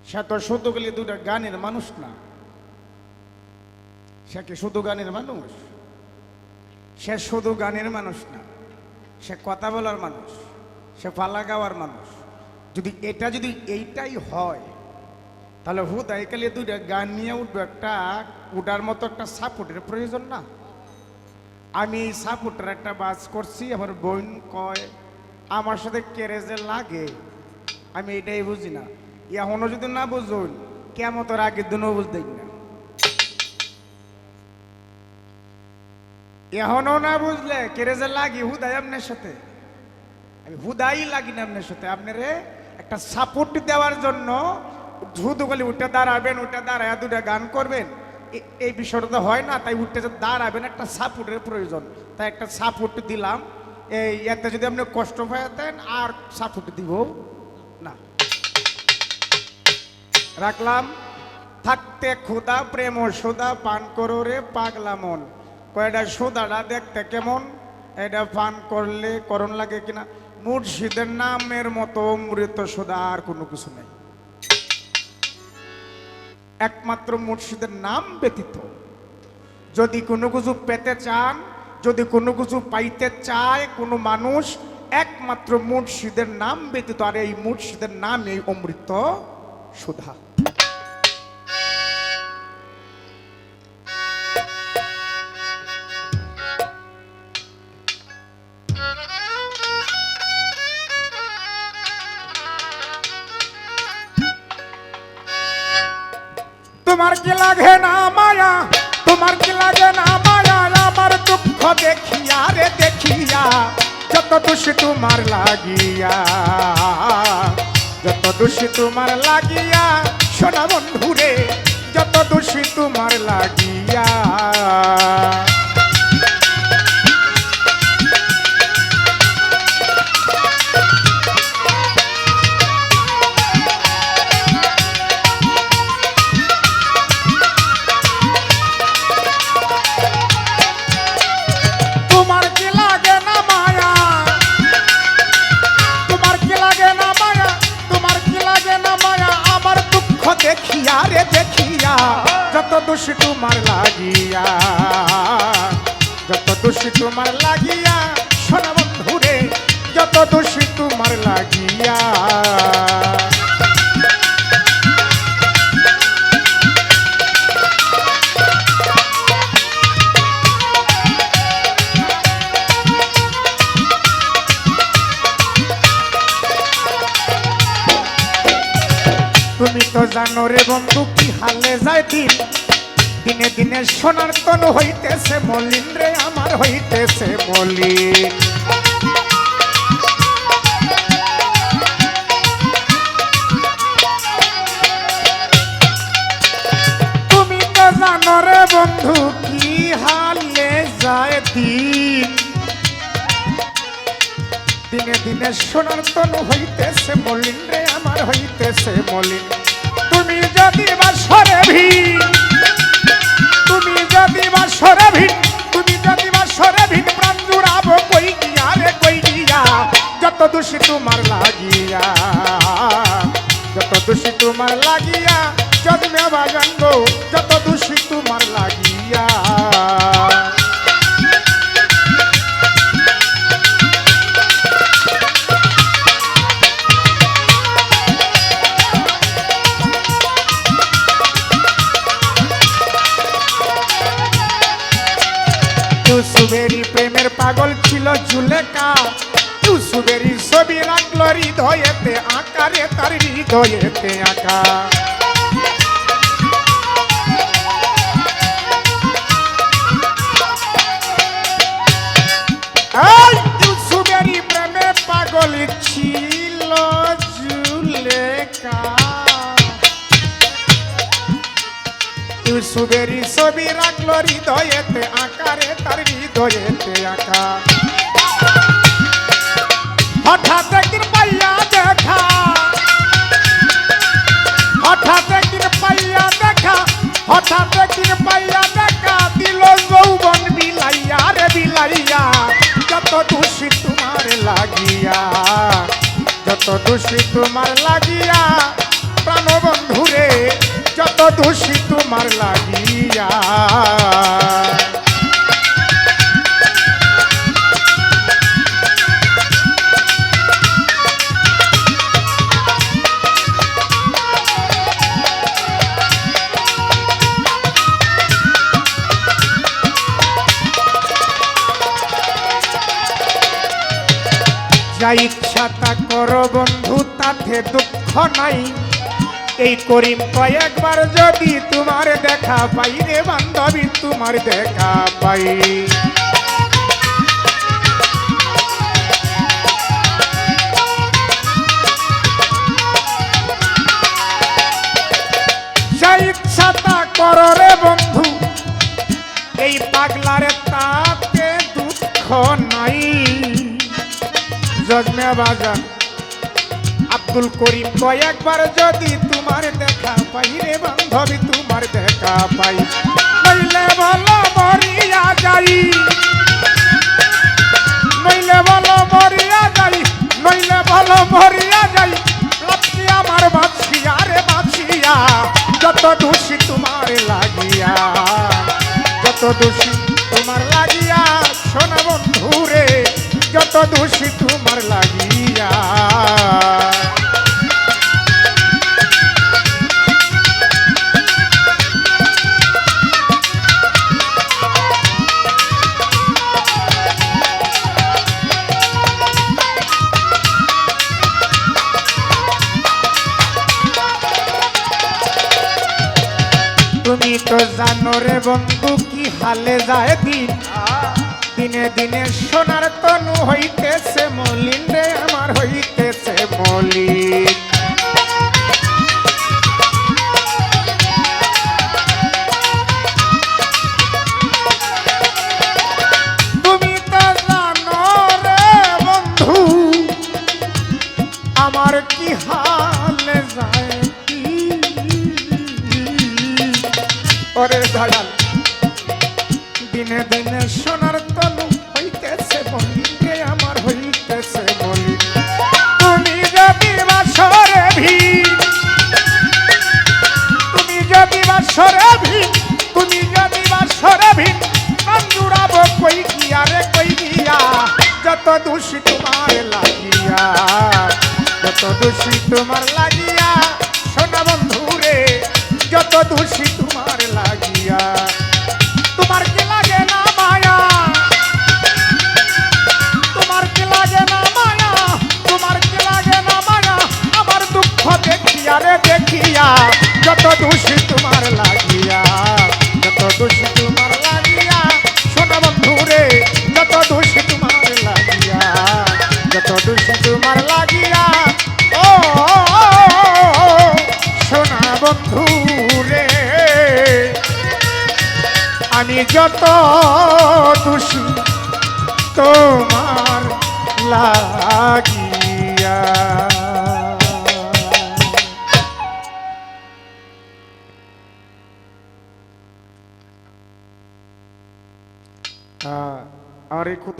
সে তো শুধু গেলে দুটা গানের মানুষ না। সে কি শুধু গানের মানুষ? সে শুধু গানের মানুষ না, সে কথা বলার মানুষ, সে পালা গাওয়ার মানুষ। যদি এইটাই হয় তাহলে হুদাই কালে দুইটা গান নিয়ে উঠবো, একটা উঠার মতো একটা সাপোর্টের প্রয়োজন না? আমি এই সাপোর্টের একটা বাস করছি, আমার বোন কয় আমার সাথে কেরেজে লাগে, আমি এটাই বুঝি না। এখনো যদি না বুঝুন কেমতের আগের দিনও বুঝতেই না। এখনো না বুঝলে কেরেজে লাগি হুদাই আপনার সাথে, আমি হুদাই লাগি না আপনার সাথে। আপনারে একটা সাপোর্ট দেওয়ার জন্য শুধু বলে উঠে দাঁড়াবেন, উঠে দাঁড়ায় দুটা গান করবেন, এই বিষয়টা তো হয় না। তাই উঠতে দাঁড়াবেন, একটা সাপোর্টের প্রয়োজন, তাই একটা সাপোর্ট দিলাম। এই এতে যদি আপনি কষ্ট পাইতেন আর সাপোর্ট দিব না। রাখলাম থাকতে ক্ষুদা প্রেম ও সোদা পান করো রে পাগলা মন। কয়টা সোদাটা দেখতে কেমন, এটা পান করলে করণ লাগে কিনা। মুর্শিদের নামের মতো অমৃত সোদা আর কোনো কিছু নেই, একমাত্র মুর্শিদের নাম ব্যতীত। যদি কোনো কিছু পেতে চান, যদি কোনো কিছু পাইতে চায় কোনো মানুষ, একমাত্র মুর্শিদের নাম ব্যতীত। আর এই মুর্শিদের নাম এই অমৃত সুধা। তোমার কি লাগে না মায়া, তোমার কি লাগে না মায়া, আমার দুঃখ দেখিয়া রে দেখিয়া, যত দোষী তোমার লাগিয়া, যত দোষী তোমার লাগিয়া, সোনা বন্ধু রে যত দোষী তোমার লাগিয়া। দেখিয়া রে দেখিয়া, যত দোষী তোমার লাগিয়া, যত দোষী তোমার লাগিয়া, সোনা বন্ধু রে যত দোষী তোমার লাগিয়া। তুমি তো জানো রে বন্ধু কি হালে যায় দিন, দিনে দিনে সোনার তন হইতেছে মলিন রে আমার হইতেছে মলিন। তুমি তো জানো রে বন্ধু কি হালে যায় দিন, দিনে দিনে সোনার তন হইতেছে মলিন রে আমার হইতেছে মলিন। তুমি যদি বাসরে ভিন, তুমি যদি বাসরে ভিন, তুমি যদি বাসরে ভিন, প্রাণ জুড়াবো কই গিয়া রে কই গিয়া, যত দোষী তোমার লাগিয়া, যত দোষী তোমার লাগিয়া, জন্মে বাগান যত দোষী তোমার লাগিয়া। ইউসুফেরই প্রেমের পাগল ছিল জুলেখা, ইউসুফেরই ছবি রাখলো হৃদয়েতে আঁকা রে তার হৃদয়েতে আঁকা। ইউসুফেরই প্রেমে পাগল ছিল জুলেখা, ইউসুফেরই ছবি রাখলো হৃদয়েতে আঁকা রে তার হৃদয়েতে আঁকা। হঠাৎ একদিন পাইয়া দেখা, হঠাৎ একদিন পাইয়া দেখা, হঠাৎ একদিন পাইয়া দেখা, দিল যৌবন বিলাইয়া রে বিলাইয়া, যত দোষী তোমার লাগিয়া, যত দোষী তোমার লাগিয়া, প্রাণবন্ধু দোষী তোমার লাগিয়া। যা ইচ্ছা তা করো বন্ধু, তাতে দুঃখ নাই। এই করিম কয়েকবার যদি তোমার দেখা পাই রে বান্ধবী, তোমার দেখা পাই। যা ইচ্ছা তা করো রে বন্ধু, এই পাগলারে তাতে দুঃখ নাই। জজমে বাজান আব্দুল করিম কয়েকবার যদি তোমার দেখা পাই রে বান্ধবী, তোমার দেখা পাই। নইলে বলো মরিয়া যাই, নইলে বলো মরিয়া যাই, নইলে বলো মরিয়া যাই। লাপসি আমার বাঁচিয়া রে বাঁচিয়া, যত দোষী তোমার লাগিয়া, যত দোষী তোমার লাগিয়া। শোনা বন্ধু রে, যত দোষী তোমার লাগিয়া। তুমি তো জানো রে বন্ধু কি হালে যায় দিন, দিনে দিনে সোনার তনু হইতেছে মলিন রে আমার, হইতেছে মলিন। তুমি তো জানো রে বন্ধু আমার কি হালে যায় দিন। ওরে দয়াল, দিনে দিনে সোনার তনু হইতেছে মলিন রে আমার, হইতেছে মলিন। তুমি যদি বাসরে ভিড়, তুমি যদি বাসরে ভিড়, তুমি যদি বাসরে ভিড়, প্রাণ জুড়াবো কই গিয়া রে কই গিয়া। যত দোষী তোমার লাগিয়া, যত দোষী তোমার লাগিয়া। সোনা বন্ধু রে, যত দোষী তোমার লাগিয়া। তোমার কি লাগে না মায়া, তোমার কি লাগে না মায়া, তোমার কি লাগে না মায়া। আমার দুঃখ দেখিয়া রে দেখিয়া, যত দোষী তোমার লাগিয়া, যত দোষী তোমার লাগিয়া। শোনা বন্ধু রে, যত দোষী তোমার লাগিয়া, যত দোষী তোমার লাগিয়া। ও শোনা বন্ধু রে, আমি যত দোষী তোমার লাগিয়া। আমার এই